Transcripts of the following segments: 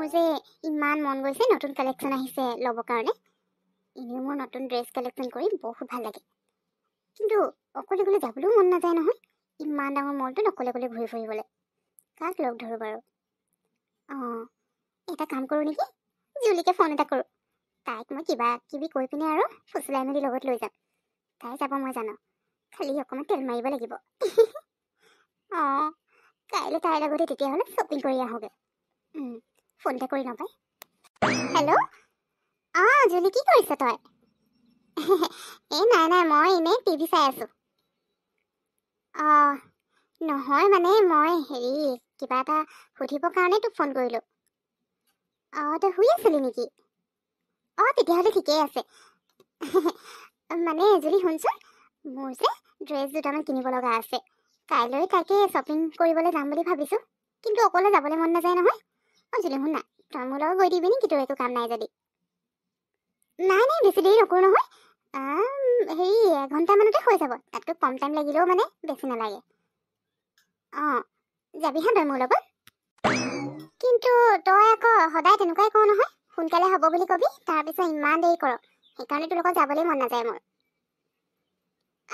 মোৰ যে ইমান মন গৈছে নতুন কালেকশ্যন আহিছে ল'ব কাৰণে এনেও মোৰ নতুন ড্ৰেছ কালেকশ্যন কৰি বহুত ভাল লাগে কিন্তু অকলে অকলে যাবলৈও মন নাযায় নহয় ইমান ডাঙৰ মলটোত অকলে অকলে ঘূৰি ফুৰিবলৈ কাক লগ ধৰোঁ বাৰু এটা কাম কৰোঁ নেকি জুলিকে ফোন এটা কৰোঁ তাইক মই কিবা কিবি কৈ পিনে আৰু ফুচলাই মেলি লগত লৈ যাম তাই যাব মই জানো খালি অকণমান তেল মাৰিব লাগিব কাইলৈ তাইৰ লগতে তেতিয়াহ'লে শ্বপিং কৰি আহোঁগৈ ফোন এটা কৰি নাপায় হেল্ল' জুলি কি কৰিছ তই নাই মই এনেই টিভি চাই আছোঁ নহয় মানে মই কিবা এটা সুধিবৰ কাৰণে তোক ফোন কৰিলোঁ তই শুই আছিলি নেকি তেতিয়াহ'লে ঠিকেই আছে মানে জুলি শুনচোন মোৰ যে ড্ৰেছ দুটামান কিনিব লগা আছে কাইলৈ তাকে শ্বপিং কৰিবলৈ যাম বুলি ভাবিছোঁ কিন্তু অকলে যাবলৈ মন নাযায় নহয় জুলি শুন না তই মোৰ লগত গৈ দিবি নেকি তোৰ একো কাম নাই যদি নাই বেছি দেৰি নকৰোঁ নহয় এঘণ্টামানতে হৈ যাব তাতকৈ কম টাইম লাগিলেও মানে বেছি নালাগে যাবি হা তই মোৰ লগত কিন্তু তই আকৌ সদায় তেনেকুৱাই কওঁ নহয় সোনকালে হ'ব বুলি কবি তাৰপিছত ইমান দেৰি কৰ সেইকাৰণে তোৰ লগত যাবলৈ মন নাযায় মোৰ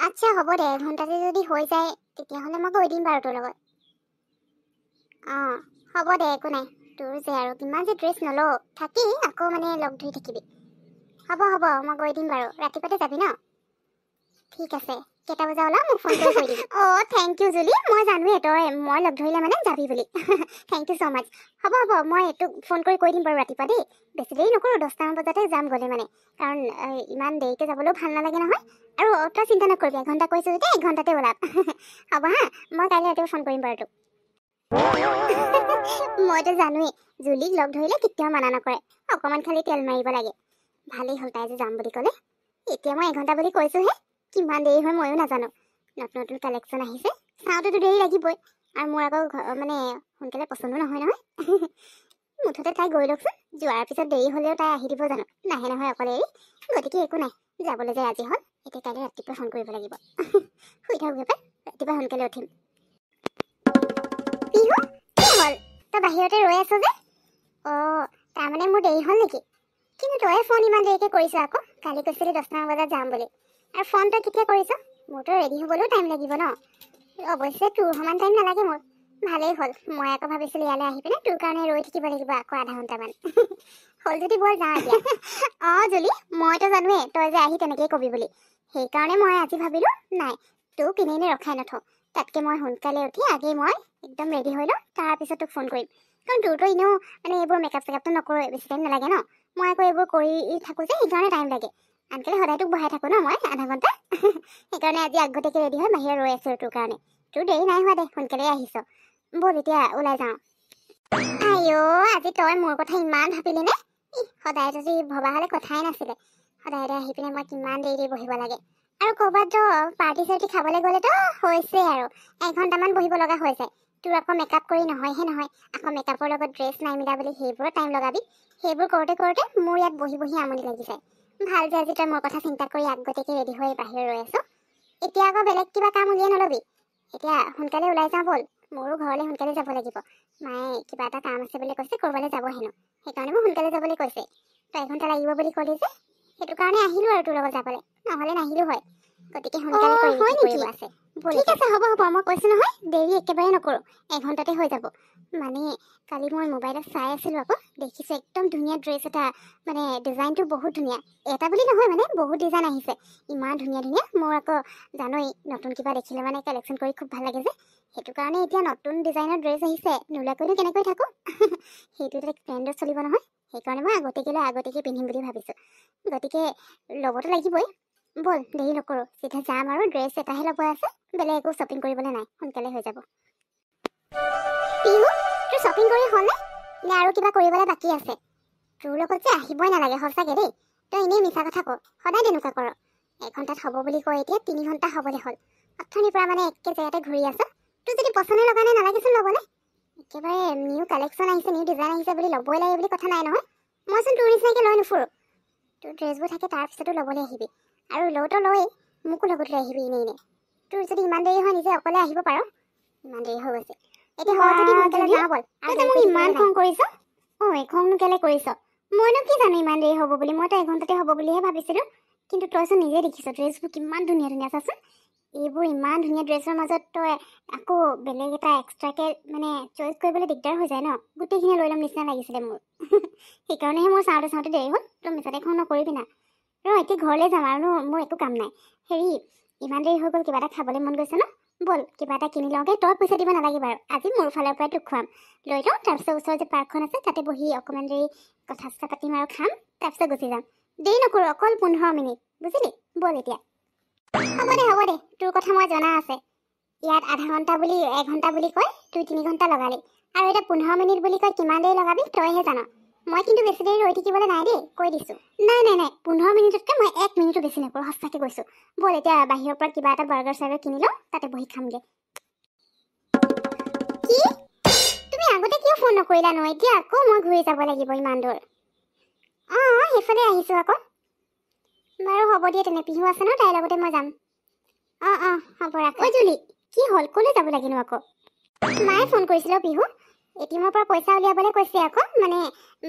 আচ্ছা হ'ব দে এঘণ্টাতে যদি হৈ যায় তেতিয়াহ'লে মই গৈ দিম বাৰু তোৰ লগত হ'ব দে একো নাই তোৰ যে আৰু কিমান যে ড্ৰেছ নলওঁ থাকেই আকৌ মানে লগ ধৰি থাকিবি হ'ব মই গৈ দিম বাৰু ৰাতিপুৱাতে যাবি ন ঠিক আছে কেইটা বজা ওলা মোক ফোন কৰি দিবি থেংক ইউ জুলি মই জানোৱেই তই মই লগ ধৰিলে মানে যাবি বুলি থেংক ইউ ছ' মাছ হ'ব মই তোক ফোন কৰি কৈ দিম বাৰু ৰাতিপুৱা দেই বেছি দেৰি নকৰোঁ 10টামান বজাতে যাম গ'লে মানে কাৰণ ইমান দেৰিকৈ যাবলৈও ভাল নালাগে নহয় আৰু তই চিন্তা নকৰিবি এঘণ্টা কৈছোঁ যেতিয়া এঘণ্টাতে ওলাম হ'ব হা মই কাইলৈ ৰাতিপুৱা ফোন কৰিম বাৰু তোক মইতো জানোৱেই জুলিক লগ ধৰিলে কেতিয়াও মানা নকৰে অকণমান খালি তেল মাৰিব লাগে ভালেই হ'ল তাই যে যাম বুলি ক'লে এতিয়া মই এঘণ্টা বুলি কৈছোঁহে কিমান দেৰি হয় ময়ো নাজানো নতুন কালেকশ্যন আহিছে চাওঁতেতো দেৰি লাগিবই আৰু মোৰ আকৌ মানে সোনকালে পচন্দো নহয় মুঠতে তাই গৈ লওকচোন যোৱাৰ পিছত দেৰি হ'লেও তাই আহি দিব জানো নাহে নহয় অকলে এৰি গতিকে একো নাই যাবলৈ যে আজি হ'ল এতিয়া কাইলৈ ৰাতিপুৱা ফোন কৰিব লাগিব শুই থাকোঁগৈ পাই ৰাতিপুৱা সোনকালে উঠিম পিহু কি হ'ল তই বাহিৰতে ৰৈ আছ যে তাৰমানে মোৰ দেৰি হ'ল নেকি কিন্তু তই ফোন ইমান দেৰিকৈ কৰিছ আকৌ কালি কৈছিলি 10টামান বজাত যাম বুলি আৰু ফোন তই কেতিয়া কৰিছ মোৰতো ৰেডি হ'বলৈও টাইম লাগিব ন অৱশ্যে তোৰ সমান টাইম নালাগে মোৰ ভালেই হ'ল মই আকৌ ভাবিছিলোঁ ইয়ালৈ আহি পিনে তোৰ কাৰণে ৰৈ থাকিব লাগিব আকৌ আধা ঘণ্টামান হ'ল যদি বল যাওঁ এতিয়া জুলি মইতো জানোৱেই তই যে আহি তেনেকেই কবি বুলি সেইকাৰণে মই আজি ভাবিলোঁ নাই তোক এনেই ৰখাই নথওঁ তাতকৈ মই সোনকালে উঠি আগেই মই একদম ৰেডি হৈ লওঁ তাৰপিছত তোক ফোন কৰিম কাৰণ তোৰতো এনেও মানে এইবোৰ মেকআপ চেকআপটো নকৰোঁ বেছি টাইম নালাগে ন মই আকৌ এইবোৰ কৰি থাকোঁ যে সেইকাৰণে টাইম লাগে আনকালে সদায় তোক বহাই থাকোঁ ন মই আধা ঘণ্টা সেইকাৰণে আজি আগতীয়াকৈ ৰেডি হৈ বাহিৰত ৰৈ আছোঁ তোৰ কাৰণে তোৰ দেৰি নাই হোৱা দে সোনকালে আহিছ ব'ল এতিয়া ওলাই যাওঁ আজি তই মোৰ কথা ইমান ভাবিলি নে সদায় যদি ভবা হ'লে কথাই নাছিলে সদায় আহি পিনে মই কিমান দেৰি বহিব লাগে আৰু ক'ৰবাত পাৰ্টি চাৰ্টি খাবলৈ গ'লেতো হৈছে আৰু এঘণ্টামান বহিব লগা হৈ যায় তোৰ আকৌ মেকআপ কৰি নহয়হে নহয় আকৌ মেকআপৰ লগত ড্ৰেছ নাই মিলা বুলি সেইবোৰত টাইম লগাবি সেইবোৰ কৰোঁতে মোৰ ইয়াত বহি আমনি লাগি যায় ভাল যে আজি তই মোৰ কথা চিন্তা কৰি আগতীয়াকৈ ৰেডি হৈ বাহিৰত ৰৈ আছ এতিয়া আকৌ বেলেগ কিবা কাম উলিয়াই নল'বি এতিয়া সোনকালে ওলাই যাওঁ ব'ল মোৰো ঘৰলৈ সোনকালে যাব লাগিব মায়ে কিবা এটা কাম আছে বুলি কৈছে ক'ৰবালৈ যাব হেনো সেইকাৰণে মই সোনকালে যাবলৈ কৈছে তই এঘণ্টা লাগিব বুলি ক'লি যে সেইটো কাৰণে আহিলোঁ আৰু তোৰ লগত যাবলৈ নহ'লে নাহিলোঁ হয় গতিকে সোনকালে কৰিব আছে ঠিক আছে হ'ব মই কৈছোঁ নহয় দেৰি একেবাৰে নকৰোঁ এঘণ্টাতে হৈ যাব মানে কালি মই মোবাইলত চাই আছিলোঁ আকৌ দেখিছোঁ একদম ধুনীয়া ড্ৰেছ এটা মানে ডিজাইনটো বহুত ধুনীয়া এটা বুলি নহয় মানে বহুত ডিজাইন আহিছে ইমান ধুনীয়া মোৰ আকৌ জানোৱেই নতুন কিবা দেখিলে মানে কালেকশ্যন কৰি খুব ভাল লাগে যে সেইটো কাৰণে এতিয়া নতুন ডিজাইনৰ ড্ৰেছ আহিছে নোলোৱাকৈনো কেনেকৈ থাকোঁ সেইটো এটা ট্ৰেণ্ডত চলিব নহয় সেইকাৰণে মই আগতীয়াকৈ পিন্ধিম বুলি ভাবিছোঁ গতিকে ল'বতো লাগিবই ব'ল দেৰি নকৰোঁ চিধা যাম আৰু ড্ৰেছ এটাহে ল'ব আছে বেলেগ একো শ্বপিং কৰিবলৈ নাই সোনকালে হৈ যাব পিহু তোৰ শ্বপিং কৰি হ'লনে নে আৰু কিবা কৰিবলৈ বাকী আছে তোৰ লগত যে আহিবই নালাগে সঁচাকৈ দেই তই এনেই মিছা কথা ক সদায় তেনেকুৱা কৰ এঘণ্টাত হ'ব বুলি কৈ এতিয়া 3 ঘণ্টা হ'বলৈ হ'ল অথনিৰ পৰা মানে একে জেগাতে ঘূৰি আছ তোৰ যদি পচন্দ লগা নাই নালাগেচোন ল'বলৈ একেবাৰে নিউ কালেকশ্যন আহিছে নিউ ডিজাইন আহিছে বুলি ল'বই লাগে বুলি কথা নাই নহয় মইচোন তোৰ নিচিনাকৈ লৈ নুফুৰোঁ তোৰ ড্ৰেছবোৰ থাকে তাৰপিছতো ল'বলৈ আহিবি আৰু লওঁতো লয়েই মোকো লগত লৈ আহিবি এনেই তোৰ যদি ইমান দেৰি হয় নিজে অকলে আহিব পাৰ ইমান দেৰি হৈ গৈছে এতিয়া হয় যদি সোনকালে যাওঁ ব'ল আৰু মোক ইমান খং কৰিছ ঐ খংনো কেলে কৰিছ? মইনো কি জানো ইমান দেৰি হ'ব বুলি, মইতো এঘণ্টাতে হ'ব বুলিহে ভাবিছিলোঁ। কিন্তু তইচোন নিজে দেখিছ ড্ৰেছবোৰ কিমান ধুনীয়া ধুনীয়া, চাচোন। এইবোৰ ইমান ধুনীয়া ড্ৰেছৰ মাজত তই আকৌ বেলেগ এটা এক্সট্ৰাকে মানে চইচ কৰিবলৈ দিগদাৰ হৈ যায় ন। গোটেইখিনি লৈ ল'ম নিচিনা লাগিছিলে মোৰ। সেইকাৰণেহে মোৰ চাওঁতে দেৰি হ'ল। তই মিছাতে খং নকৰিবি না। এতিয়া ঘৰলৈ যাম আৰু মোৰ একো কাম নাই। হেৰি, ইমান দেৰি হৈ গ'ল, কিবা এটা খাবলৈ মন গৈছে ন? ব'ল কিবা এটা কিনি লওঁগে। তই পইচা দিব নালাগে বাৰু, আজি মোৰ ফালৰ পৰাই তোক খুৱাম। লৈ লওঁ, তাৰপিছত ওচৰত যে পাৰ্কখন আছে তাতে বহি অকণমান দেৰি কথা চথা পাতিম আৰু খাম, তাৰপিছত গুচি যাম। দেৰি নকৰোঁ, অকল 15 মিনিট, বুজিলি? ব'ল এতিয়া। হ'ব দে, তোৰ কথা মই জনা আছে। ইয়াত আধা ঘণ্টা বুলি 1 ঘণ্টা বুলি কয়, 2-3 ঘণ্টা লগালি, আৰু এতিয়া 15 মিনিট বুলি কয় কিমান দেৰি লগাবি তইহে জান। মই কিন্তু বেছি দেৰি ৰৈ থাকিবলৈ নাই দেই, কৈ দিছোঁ। নাই 15 মিনিটতকৈ মই 1 মিনিটো বেছি নকৰোঁ, সঁচাকৈ কৈছোঁ। ব'ল এতিয়া বাহিৰৰ পৰা কিবা এটা বাৰ্গাৰ চাৰ্গাৰ কিনি লওঁ, তাতে বহি খামগে। কি? তুমি আগতে কিয় ফোন নকৰিলা ন? এতিয়া আকৌ মই ঘূৰি যাব লাগিব ইমান দূৰ। সেইফালে আহিছোঁ আকৌ। বাৰু হ'ব দিয়া তেনে, পিহু আছে ন, তাইৰ লগতে মই যাম। হ'ব ৰাখ। ঐ জুলি, কি হ'ল? ক'লৈ যাব লাগেনো আকৌ? মায়ে ফোন কৰিছিলে পিহু। এটিএমৰ পৰা পইচা উলিয়াবলৈ কৈছে আকৌ, মানে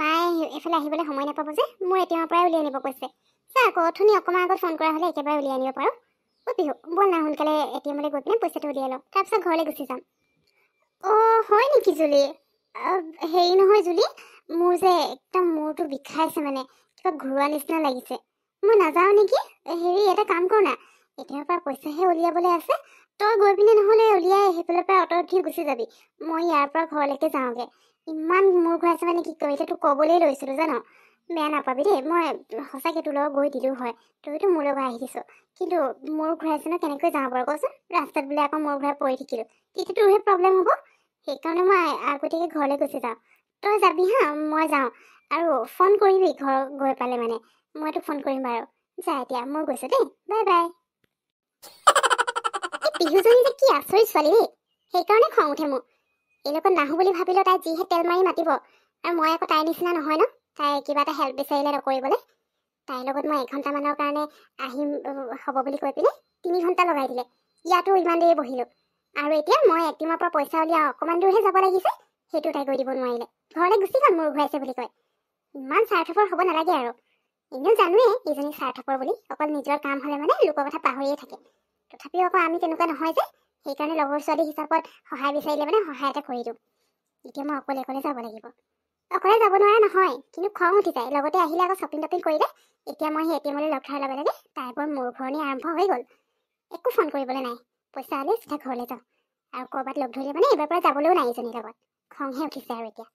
মায়ে এইফালে আহিবলৈ সময় নাপাব যে, মোৰ এটিএমৰ পৰাই উলিয়াই আনিব কৈছে। চা আকৌ, অথনি অকণমান আগত ফোন কৰা হ'লে একেবাৰে উলিয়াই আনিব পাৰোঁ। পিহু ব'ল না, সোনকালে এটিএমলৈ গৈ পিনে পইচাটো উলিয়াই লওঁ, তাৰপিছত ঘৰলৈ গুচি যাম। হয় নেকি জুলি? হেৰি নহয় জুলি, মোৰ যে একদম মূৰটো বিষাইছে, মানে কিবা ঘূৰোৱা নিচিনা লাগিছে। মই নাযাওঁ নেকি? হেৰি, এটা কাম কৰ না, এতিয়াৰ পৰা পইচাহে উলিয়াবলৈ আছে, তই গৈ পিনে নহ'লে উলিয়াই সেইফালৰ পৰা অটো উঠি গুচি যাবি। মই ইয়াৰ পৰা ঘৰলৈকে যাওঁগে। ইমান মূৰ ঘূৰাইছে মানে কি কৰিছে, তোক ক'বলৈ লৈছিলোঁ জান। বেয়া নাপাবি দেই, মই সঁচাকৈ তোৰ লগত গৈ দিলোঁ হয়, তইতো মোৰ লগত আহি দিছ। কিন্তু মূৰ ঘূৰাইছে ন, কেনেকৈ যাওঁ বাৰু কচোন? ৰাস্তাত বোলে আকৌ মূৰ ঘূৰাই পৰি থাকিলোঁ, তেতিয়া তোৰহে প্ৰব্লেম হ'ব। সেইকাৰণে মই আগতীয়াকৈ ঘৰলৈ গুচি যাওঁ। তই যাবি হা, মই যাওঁ। আৰু ফোন কৰিবি ঘৰ গৈ পালে, মানে মই তোক ফোন কৰিম বাৰু। যা এতিয়া, মই গৈছোঁ দেই, বাই বাই। পিহুজনী যে কি আচৰিত ছোৱালী দেই, সেইকাৰণে খং উঠে মোৰ। এই লগত নাহোঁ বুলি ভাবিলেও তাই যিহে তেল মাৰি মাতিব, আৰু মই আকৌ তাইৰ নিচিনা নহয় ন, তাই কিবা এটা হেল্প বিচাৰিলে নকৰিবলৈ। তাইৰ লগত মই 1 ঘণ্টামানৰ কাৰণে আহিম হ'ব বুলি কৈ পিনে 3 ঘণ্টা লগাই দিলে। ইয়াতো ইমান দেৰি বহিলোঁ, আৰু এতিয়া মই এটিএমৰ পৰা পইচা উলিয়াই অকণমান দূৰহে যাব লাগিছে, সেইটো তাই কৰি দিব নোৱাৰিলে। ঘৰলৈ গুচি গ'ল মূৰ ঘূৰাইছে বুলি কয়। ইমান স্বাৰ্থপৰ হ'ব নালাগে আৰু। এনেও জানোৱে এইজনী স্বাৰ্থপৰ বুলি, অকল নিজৰ কাম হ'লে মানে লোকৰ কথা পাহৰিয়ে থাকে। তথাপিও আকৌ আমি তেনেকুৱা নহয় যে, সেইকাৰণে লগৰ ছোৱালী হিচাপত সহায় বিচাৰিলে মানে সহায় এটা কৰি দিওঁ। এতিয়া মই অকলে যাব লাগিব। অকলে যাব নোৱাৰা নহয়, কিন্তু খং উঠি যায়। লগতে আহিলে আকৌ শ্বপিং টপিং কৰিলে। এতিয়া মই সেই এটিএমলৈ লগ ধৰাৰ লগে লগে তাইৰ বৰ মূৰ ঘূৰণি আৰম্ভ হৈ গ'ল। একো ফোন কৰিবলৈ নাই, পইচা হ'লে চিধা ঘৰলৈ যাওঁ। আৰু ক'ৰবাত লগ ধৰিলে মানে এইবাৰ পৰা যাবলৈও নাই ইজনীৰ লগত। খংহে উঠিছে আৰু এতিয়া।